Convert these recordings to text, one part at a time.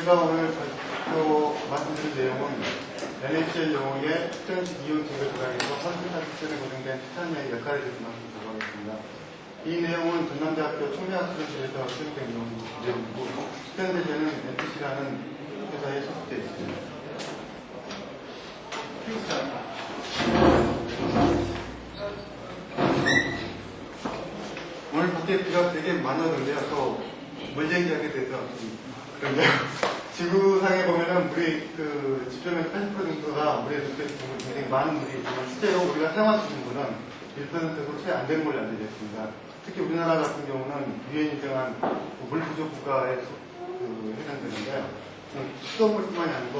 제가 오늘 말씀드릴 내용은 NHL 용어의 특정식 이온 제거 조각에서 선순환 특전에 고정된 티타늄의 역할에 대해서 말씀드리도록 하겠습니다. 이 내용은 전남대학교 총대학 수련실에서 수행된 내용이고, 현대제는 NTC라는 회사에 소속되어 있습니다. 오늘 밖에 비가 되게 많이 오던데요. 또 멀쟁이하게 돼서 그런데요. 지구상에 보면은 물이 지표면 80% 정도가 물에 눕혀 있고 굉장히 많은 물이 있지만 실제로 우리가 사용할 수 있는 물은 1%도 채 안 되는 걸로 알려져 있습니다. 특히 우리나라 같은 경우는 유엔 인정한 물 부족 국가에 해당되는데요. 수돗물뿐만이 아니고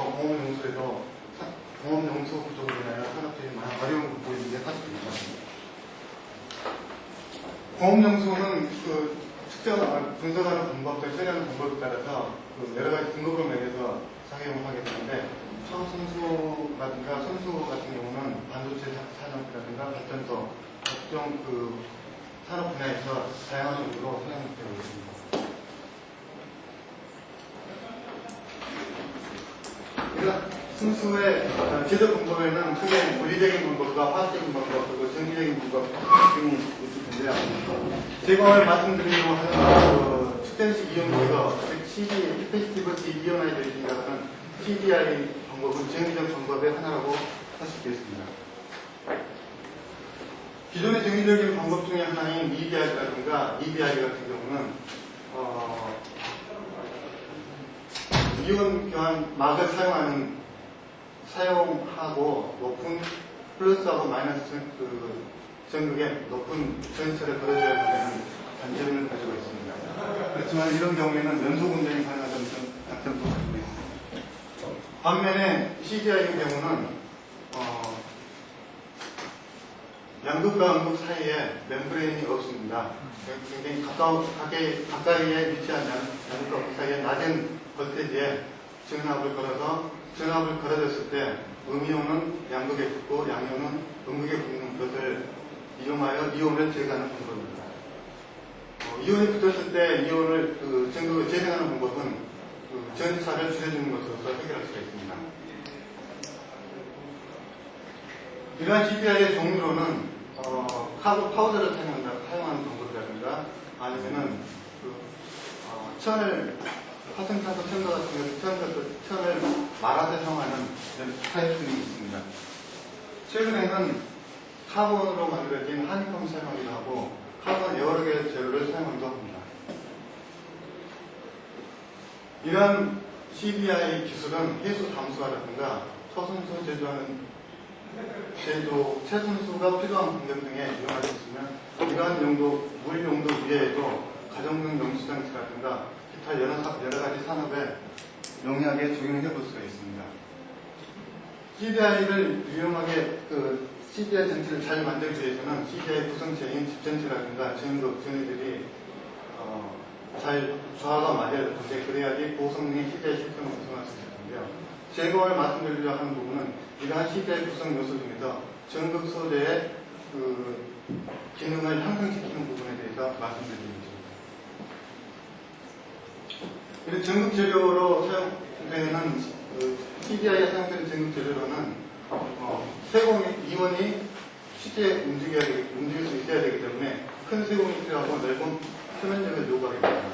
공업용수 부족으로 인하여 산업적인 많은 어려움을 겪고 있는 게 사실입니다. 공업용수는 분석하는 방법과 처리하는 방법에 따라서 여러 가지 등급을 매겨서 작용을 하게 되는데, 초순수라든가 순수 같은 경우는 반도체 산업이라든가 발전소, 각종 산업 분야에서 다양한 용도로 사용되고 있습니다. 순수의 제조 방법에는 크게 물리적인 방법과 화학적인 방법, 그리고 전기적인 방법 등이 있을 텐데요. 제가 오늘 말씀드리려고 하는 특정식 이온 제거, 즉 Capacitive Deionization CDI 방법은 정기적 방법의 하나라고 할 수 있겠습니다. 기존의 정기적인 방법 중에 하나인 EBR이라든가 EBR 같은 경우는 이온 교환 막을 사용하고 높은 플러스하고 마이너스 전극에 높은 전체를 걸어줘야 되는 단점을 가지고 있습니다. 그렇지만 이런 경우에는 연소 공정이 가능하다는 장점도 가지고 있습니다. 반면에 CDI의 경우는 양극과 음극 사이에 멤브레인이 없습니다. 굉장히 가까이에 위치한 양극과 음극 사이에 낮은 볼테이지에 전압을 걸어줬을 때 음이온은 양극에 붙고 양이온은 음극에 붙는 것을 이용하여 이온을 제거하는 방법입니다. 이온이 붙었을 때 이온을 전극을 재생하는 방법은 전차를 줄여주는 것으로서 해결할 수가 있습니다. 이러한 CDI의 종류로는 카본 파우더를 사용하는 방법이라든가 아니면은 화성탄소 첨가 같은 천을 말아서 사용하는 타입 등이 있습니다. 최근에는 카본으로 만들어진 하니컴을 사용하기도 하고 카본 여러 개의 재료를 사용하기도 합니다. 이러한 CDI 기술은 해수 담수화라든가 초순수 채순수가 필요한 공정 등에 이용할 수 있으면 이러한 물 용도 이외에도 가정용 용수장치라든가 기타 여러 가지 산업에 용이하게 적용해 볼 수가 있습니다. CDI를 유용하게 CDI 전체를 잘 만들기 위해서는 CDI 구성체인 집전체라든가 전위들이 잘 조화가 맞아야 되는데, 그래야지 고성능의 CDI 시스템을 구성할 수 있을 텐데요. 제가 오늘 말씀드리려 하는 부분은 이러한 CDI 구성 요소 중에서 전극 소재의 기능을 향상시키는 부분에 대해서 말씀드리겠습니다. 이런 전극 재료로 사용되는 CDI에 사용되는 전극 재료로는 이온이 쉽게 움직일 수 있어야 되기 때문에 큰 세공이 필요하고 넓은 표면적을 요구하게 됩니다.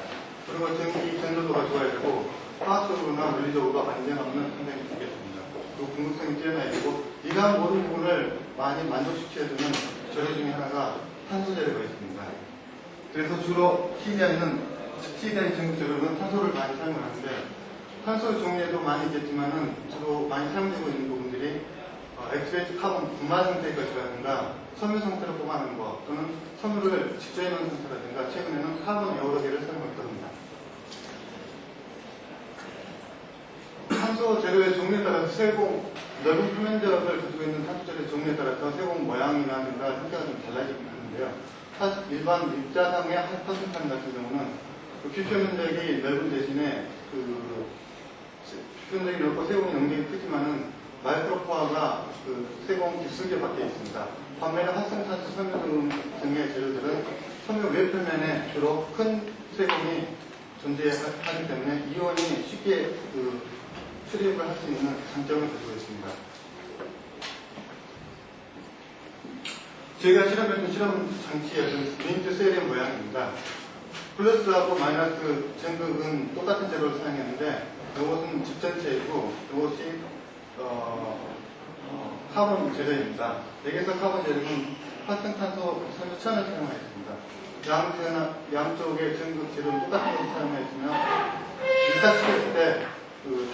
그리고 전기 전도도가 좋아야 되고 화학적으로나 물리적으로 안전함은 상당히 좋겠습니다. 그리고 궁극성이 뛰어나야 되고, 이러한 모든 부분을 많이 만족시켜주는 재료 중에 하나가 탄소 재료가 있습니다. 그래서 주로 CDI 전극 재료는 탄소를 많이 사용을 하는데, 탄소 종류에도 많이 있겠지만은 주로 많이 사용되고 있는 부분들이 엑스레이트 카본 분말 상태의 것이라든가 섬유 상태로 뽑아내는 것, 또는 섬유를 직접 해놓은 상태라든가 최근에는 카본 여러 개를 사용하기도 합니다. 탄소 재료의 종류에 따라서 넓은 표면적을 가지고 있는 탄소 재료의 종류에 따라서 세공 모양이라든가 형태가 좀 달라지긴 하는데요. 일반 입자상의 활성탄 같은 경우는 표면적이 넓은 대신에 표면적이 넓고 세공의 용량이 크지만은 마이크로포화가 세공 깊숙이 박혀 있습니다. 반면에 활성탄소 섬유 등의 재료들은 섬유 외표면에 주로 큰 세공이 존재하기 때문에 이온이 쉽게 출입을 할 수 있는 장점을 가지고 있습니다. 저희가 실험했던 실험 장치의 윈드 셀의 모양입니다. 플러스하고 마이너스 전극은 똑같은 재료를 사용했는데 이것은 집전체이고 이것이 카본 재료입니다. 여기서 카본 재료는 활성탄소 천을 사용하였습니다. 양쪽의 전극 재료는 똑같은 것을 사용하였으며 일사시켰을 때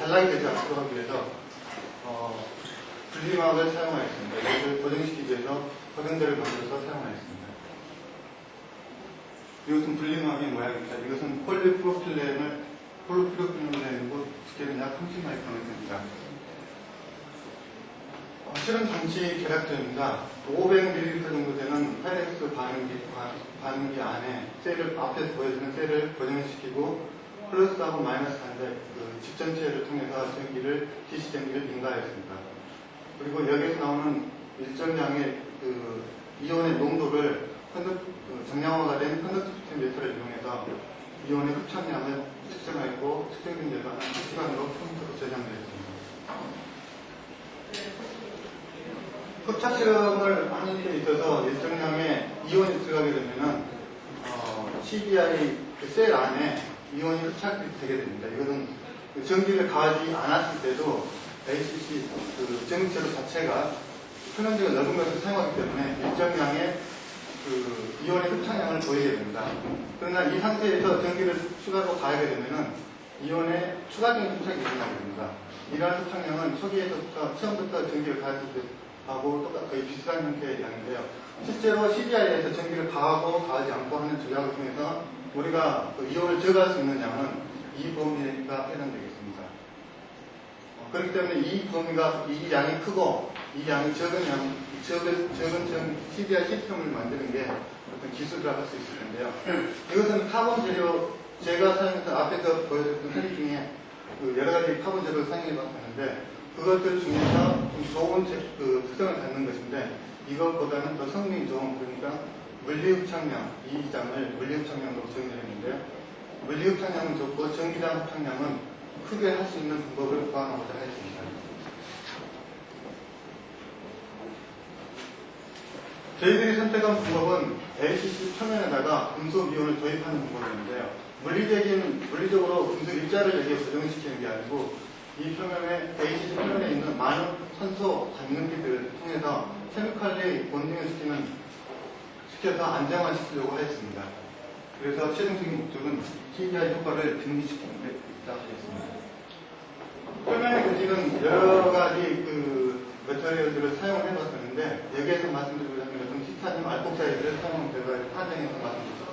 단락이 되지 않도록 하기 위해서 분리막을 사용하였습니다. 이것을 고정시키기 위해서 고정제를 만들어서 사용하였습니다. 이것은 분리막의 모양입니다. 이것은 폴리프로필렌이고 두께는 약 30마이크론이 됩니다. 실험 장치 계략도입니다. 500ml 정도 되는 파이렉스 반응기 안에 앞에서 보여주는 셀을 고정시키고 플러스하고 마이너스 반대 집전체를 통해서 DC 전기를 인가하였습니다. 그리고 여기서 나오는 일정량의 이온의 농도를 정량화가 된 컨덕티비티 메터를 이용해서 이온의 흡착량을 측정하였고 측정된 결과는 시간으로 컴퓨터로 저장되었습니다. 흡착 실험을 하는 데 있어서 일정량의 이온이 들어가게 되면은 CDI 셀 안에 이온이 흡착이 되게 됩니다. 이거는 전기를 가하지 않았을 때도 ACC 전기체로 자체가 표면적인 넓은 것을 사용하기 때문에 일정량의 이온의 흡착량을 보이게 됩니다. 그러나 이 상태에서 전기를 추가로 가하게 되면은 이온의 추가적인 흡착이 일어나게 됩니다. 이러한 흡착량은 초기에서부터 처음부터 전기를 가했을 때하고 거의 비슷한 형태의 양인데요. 실제로 CDI에서 전기를 가하고 가하지 않고 하는 조작을 통해서 우리가 이온을 제거할 수 있는 양은 이 범위가 해당되겠습니다. 그렇기 때문에 이 양이 크고 이 양이 적은 CDI 시스템을 만드는 게 어떤 기술이라고 할 수 있을 텐데요. 이것은 카본 재료, 제가 사용했던 앞에서 보여드렸던 사진 중에 여러 가지 카본 재료를 사용해 봤는데 그것들 중에서 좀 좋은 특성을 갖는 것인데 이것보다는 더 성능이 좋은, 그러니까 물리흡착량, 이 장을 물리흡착량으로 정의를 했는데요. 물리흡착량은 좋고 전기장 흡착량은 크게 할 수 있는 방법을 구하고자 했습니다. 저희들이 선택한 방법은 ACC 표면에다가 금속 이온을 도입하는 방법이었는데요. 물리적으로 금속 입자를 여기에 고정시키는 게 아니고 이 표면에 ACC 표면에 있는 많은 산소 단능기들을 통해서 케미칼리 본딩을 시켜서 안정화시키려고 하였습니다. 그래서 최종적인 목적은 CDI 효과를 증기시키는 데 있다고 하였습니다. 표면의 금속은 여러 가지 메터리얼들을 사용을 해봤었는데 여기에서 말씀드리자면 티타늄 알폭사이드를 사용 결과를 판정해서 말씀드리겠습니다.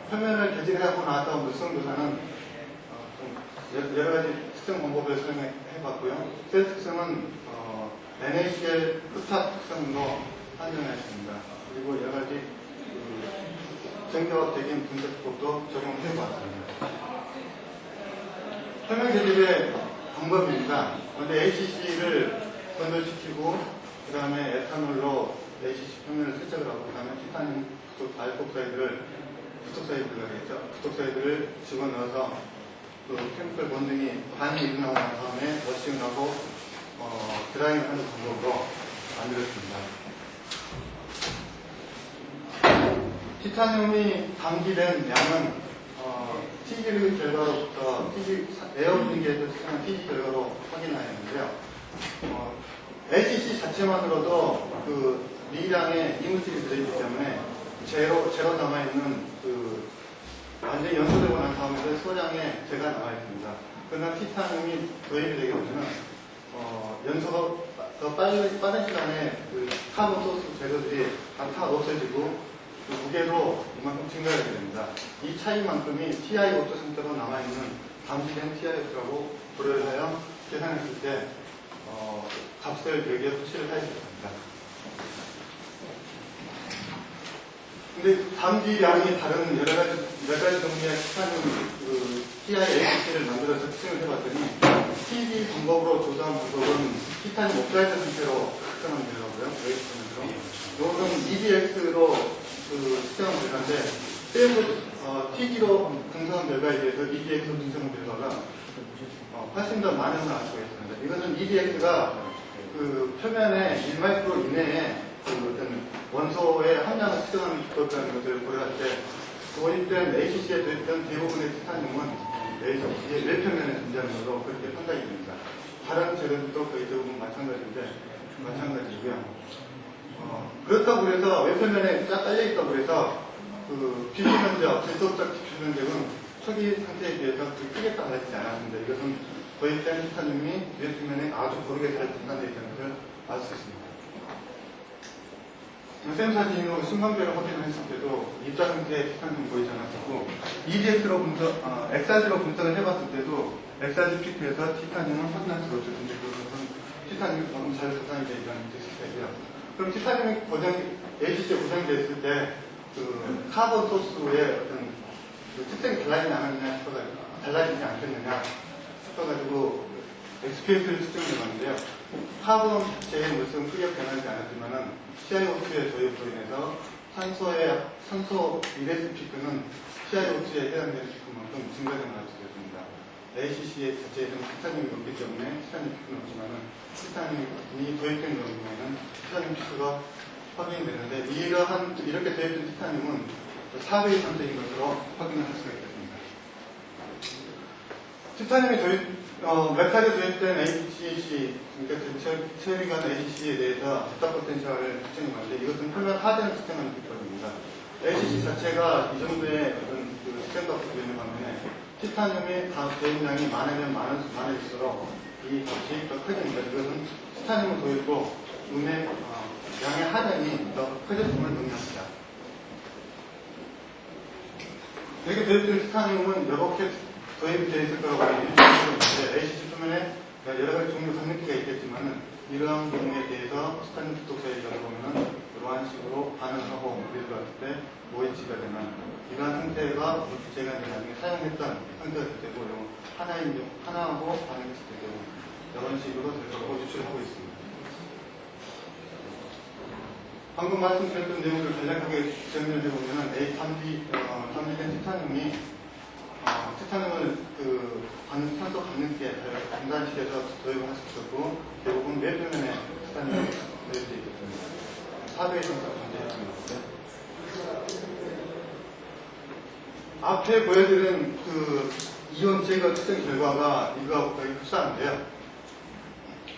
표면을 개질하고 나서 물성조사는 여러 가지 특정 방법을 사용해봤고요. 셀 특성은 NaCl 흡착 특성으로 판정했습니다. 그리고 여러 가지 전기화학적인 분석법도 적용해봤습니다. 표면 개질의 방법입니다. 먼저 ACC를 건조시키고 그 다음에 에탄올로 ACC 표면을 세척을 하고 그 다음에 티타늄 알폭사이드를 부속사이드를 집어넣어서 케미컬 본딩이 반응이 일어나고 난 다음에 워싱을 하고 드라이를 하는 방법으로 만들었습니다. 티타늄이 담기된 양은 TG 결과로부터 에어분기에서 측정한 TG 결과로 확인하였는데요. ACC 자체만으로도 미량의 이물질이 들어있기 때문에 제로 남아있는 완전히 연소되고 난 다음에 소량의 제가 남아있습니다. 그러나 티타늄이 도입이 되게 되면 연소가 더 빠른 시간에 카본 소스 재료들이 다 없어지고 무게도 이만큼 증가하게 됩니다. 이 차이만큼이 TiO2 상태로 남아있는 감지된 TiO2라고 고려를 하여 계산했을 때 값을 여기에 표시를 하였습니다. 근데 담기량이 다른 여러 가지 종류의 티타늄 TiACC를 만들어서 측정을 해봤더니 TD 방법으로 조사한 방법은 티타늄 옥사이드 상태로 측정하면 되더라고요. 이것은 EDX로 측정한 결과인데 TG로 분석한 결과에 대해서 EDX로 분석한 결과가 훨씬 더 많은 걸 알 수가 있습니다. 이것은 EDX가 그 표면의 1마이크로 이내에 그 어떤 원소의 함량을 측정하는 기법이라는 것을 고려할 때 도입된 ACC에 도입된 대부분의 티타늄은 ACC의 외표면에 존재하는 것으로 그렇게 판단이 됩니다. 다른 재료들도 거의 대부분 마찬가지고요. 그렇다고 해서 외표면에 쫙 깔려있다고 해서 그 비표면적, 질소적 비표면적은 초기 상태에 비해서 그렇게 크게 달라지지 않았습니다. 이것은 도입된 티타늄이 외표면에 아주 고르게 잘 분산되어 있다는 것을 알 수 있습니다. 샘 사진으로 순간별을 확인했을 때도 입자 상태의 티타늄이 보이지 않았었고 EDX로 XRG로 분석을 해봤을 때도 XRG 피트에서 티타늄을 확인할 수가 없었는데 그것은 티타늄이 너무 잘 분산이 되어 있다는 뜻이고요. 그럼 티타늄이 ACC에 고정이 됐을 때 그 카본 소스의 어떤 그 특성이 달라지지 않았느냐 싶어가지고 달라지지 않겠느냐 싶어가지고 SPS를 측정해봤는데요. 카본 자체의 물성은 크게 변하지 않았지만은 CiO2의 도입으로 인해서 산소 미레스 피크는 CiO2에 해당되는 피크만큼 증가된 걸 알 수 있습니다. ACC 자체에서는 티타늄이 높기 때문에 티타늄 피크는 없지만은 티타늄이 도입된 경우에는 티타늄 피크가 확인이 되는데 이렇게 도입된 티타늄은 4배의 상태인 것으로 확인을 할 수가 있겠습니다. 티타늄이 메탈에 도입된 ACC, 그러니까 처리관 ACC에 대해서 제타 포텐셜을 측정해봤는데 이것은 표면 하대를 측정하는 기법입니다. ACC 자체가 이 정도의 어떤 그 스탠더드 되는 반면에 티타늄의 도입량이 많으면 많을수록 이 값이 더 커집니다. 이것은 티타늄을 도입고 눈의 양의 하단이 더 커졌음을 의미합니다. 여기 도입된 티타늄은 여러 개 도입이 되어 있을 거라고 얘기했는데 ACC 표면에 여러 가지 종류 강력기가 있겠지만은 이러한 경우에 대해서 티타늄 특독사에 보면은 이러한 식으로 반응하고 예를 들었을 때 OH가 되는 이러한 상태가 제가 나중에 사용했던 상태가 될 때고 하나하고 반응했을 때도 이런 식으로 될 거라고 유출하고 있습니다. 방금 말씀드렸던 내용을 간략하게 정리해 보면은 담비된 티타늄을 그 산소 강력기에 분산시켜서 도입을 할 수 있었고 대부분 외표면에 티타늄이 도입되어 있기 때문에 4배의 성과가 존재했습니다. 앞에 보여드린 그 이온 제거 측정 결과가 이거하고 거의 흡사한데요.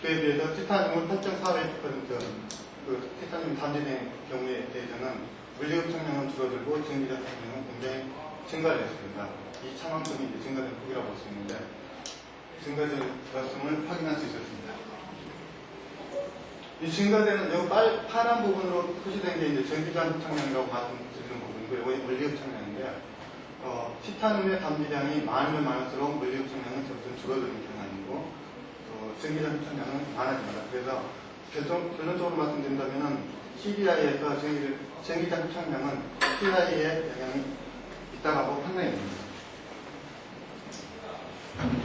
그에 비해서 티타늄은 8.4% 그 티타늄 담비된 경우에 대해서는 물리흡 청량은 줄어들고 전기자 청량은 굉장히 증가를 했습니다. 이 차만큼이 증가된 폭이라고 볼 수 있는데 증가된 것을 확인할 수 있었습니다. 이 증가되는 이 파란 부분으로 표시된 게 이제 전기자 청량이라고 말씀드리는 부분이고 이거 물리흡 청량인데요. 티타늄의 담비량이 많으면 많을수록 물리흡 청량은 점점 줄어드는 경향이고 전기자 청량은 많아집니다. 그래서 결론적으로 말씀드린다면 CDI에서 전기자 흡착량은 CDI에 영향이 있다고 판단이 됩니다.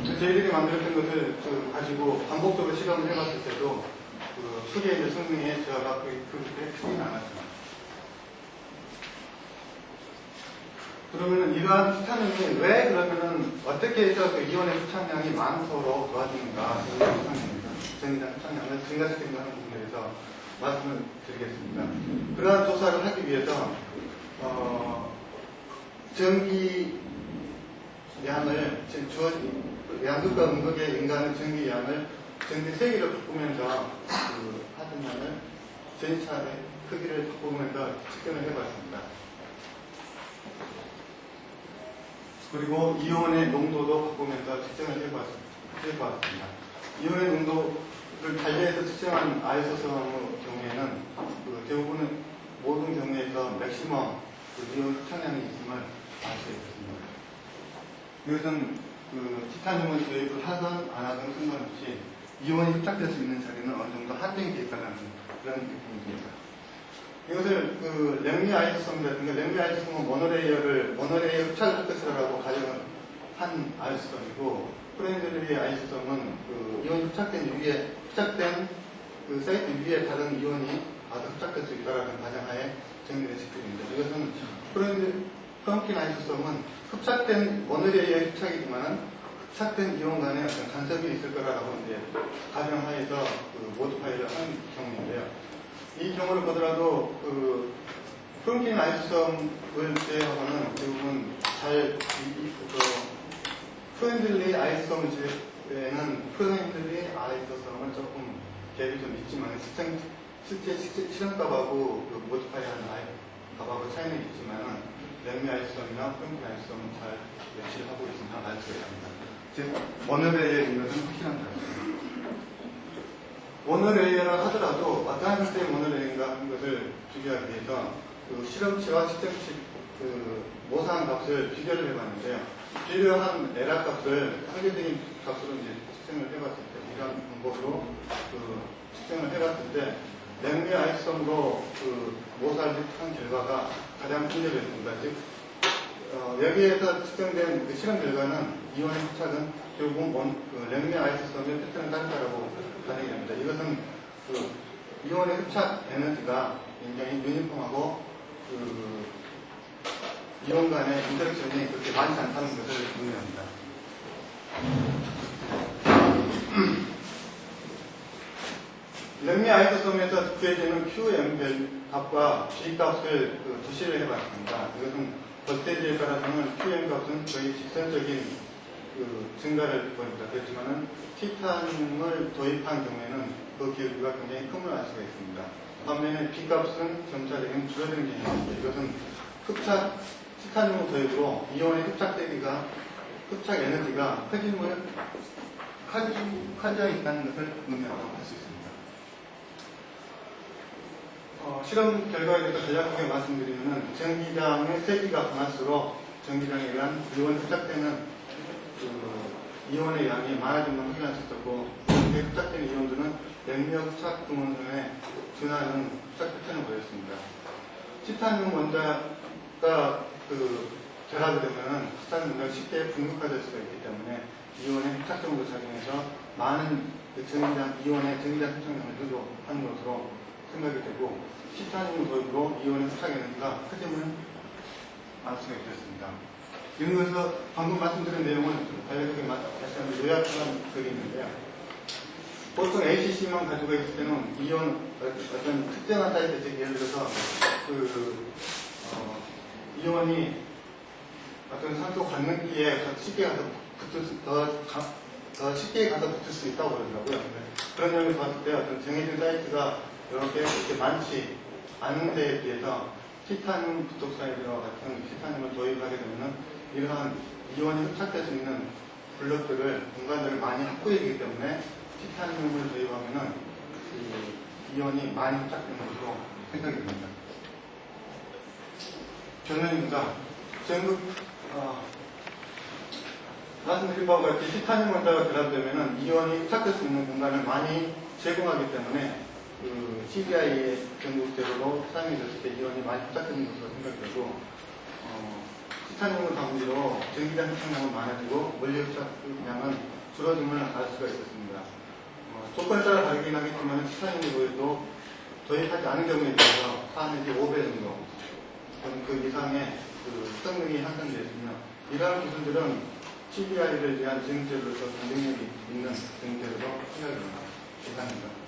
저희들이 만들었던 것을 가지고 반복적으로 실험을 해봤을 때도 크게 이제 성능의 저하가 그렇게 크지는 않았습니다. 그러면은 이러한 티타늄이 왜 그러면은 어떻게 해서 그 이온의 흡착량이 많도록 도와주는가 전기자 흡착량을 증가시키는 하는 부분에 대해서 말씀을 드리겠습니다. 그러한 조사를 하기 위해서 전기 양을 주어진 양극과 음극의 인간의 전기 양을 전기 세기로 바꾸면서 그 하던 양을 전차의 크기를 바꾸면서 측정을 해봤습니다. 그리고 이온의 농도도 바꾸면서 측정을 해봤습니다. 이온의 농도를 달리해서 측정한 아이소섬의 경우에는 대부분은 모든 경우에서 맥시멈 이온 흡착량이 있음을 알 수 있습니다. 이것은 티타늄을 도입을 하든 안 하든 상관없이 이온이 흡착될 수 있는 자리는 어느 정도 한정이 되어 있다는 그런 느낌입니다. 이것을 랭리 아이소섬이라든가 랭리 아이소섬은 모노레이어 흡착 포커스라고 가정을 한 아이소섬이고 프렌들리 아이소섬은 이온이 흡착된 그 사이트 위에 다른 이온이 흡착될 수 있다는 가정하에 정리된 식품입니다. 이것은 프랑킨 아이소섬은 흡착된 원을 의해 흡착이지만은 흡착된 이온 간에 어떤 간섭이 있을 거라고 이제 가정하에서 그 모디파이를 한 경우인데요. 이 경우를 보더라도 그 프랑킨 아이소섬을 제외하고는 대부분 잘 프렌들리 아이소섬 외에는 프렌들리 아이소섬은 조금 갭이 좀 있지만 실제 실험값하고 그 모디파이하는 값하고 차이는 있지만은 랭미 아이소섬이나 프랑킨 아이소섬은 잘 매치를 하고 있습니다. 알 수가 있습니다. 즉 원어레이어인 것은 확실합니다. 원어레이어를 하더라도 어떠한 형태의 원어레이어인가 하는 것을 비교하기 위해서 그 실험치와 측정치 그 모사한 값을 비교를 해봤는데요. 비교한 에라 값을 상대적인 값으로 이제 측정을 해봤을 때 이런 방법으로 그 측정을 해봤을 때 랭미 아이소섬으로 그 모사를 한 결과가 가장 분열했습니다. 즉 여기에서 측정된 그 실험 결과는 이온의 흡착은 결국 랭미 아이소섬의 패턴을 따른다라고 가정이 됩니다. 이것은 그 이온의 흡착 에너지가 굉장히 유니폼하고 그 이온 간의 인터랙션이 그렇게 많지 않다는 것을 의미합니다. 랭미 아이소섬에서 구해지는 QM 값과 B 값을 도시를 해봤습니다. 이것은 voltage에 따라서는 QM 값은 거의 직선적인 증가를 보입니다. 그렇지만은 티탄을 도입한 경우에는 그 기울기가 굉장히 큼을 알 수가 있습니다. 반면에 B 값은 점차적인 줄어드는 경향입니다. 이것은 티타늄 도입으로 이온의 흡착 에너지가 커짐을 가지고 있다는 것을 의미한다고 할 수 있습니다. 실험 결과에 대해서 간략하게 말씀드리면 전기장의 세기가 변할수록 전기장에 의한 이온 흡착되는 이온의 양이 많아지는 것을 확인할 수 있었고 이렇게 흡착된 이온들은 랭미어 흡착 등원에 준하는 흡착 패턴을 보였습니다. 티타늄 원자가 결합이 되면은 티타늄 원자가 쉽게 분극화될 수가 있기 때문에 이온의 흡착성으로 작용해서 많은 이온의 전기장 흡착량을 누적하는 것으로 생각이 되고 티타늄 도입으로 이온의 흡착 에너지가 커짐을 알 수가 있었습니다. 이런 것에서 방금 말씀드린 내용을 간략하게 다시 한번 요약한 적이 있는데요. 보통 ACC만 가지고 있을 때는 이온 어떤 특정한 사이트, 즉 예를 들어서 이온이 어떤 산소 관능기에 쉽게 가서 더 쉽게 가서 붙을 수 있다고 그러더라고요. 그런 점에서 봤을 때 어떤 정해진 사이트가 이렇게 많지 않은 데에 비해서 티타늄 부톡사이드와 같은 티타늄을 도입하게 되면 이러한 이온이 흡착될 수 있는 블록들을 공간들을 많이 확보해 주기 때문에 티타늄을 도입하면 이온이 많이 흡착되는 것으로 생각이 됩니다. 결론입니다. 말씀드린 바와 같이 티타늄 원자가 결합되면 이온이 흡착될 수 있는 공간을 많이 제공하기 때문에 CDI의 전국제로도 사용해졌을 때 이온이 많이 흡착되는 것으로 생각되고 티타늄을 방지로 전기장 흡착량은 많아지고 원료 흡착량은 줄어듦을 알 수가 있었습니다. 조건에 따라 다르긴 하겠지만 티타늄으로도 도입하지 않은 경우에 비해서 4 내지 5배 정도 그 이상의 성능이 향상되었으며 이러한 기술들은 CDI를 위한 증제로서 경쟁력이 있는 증제로 생각이 됩니다. 이상입니다.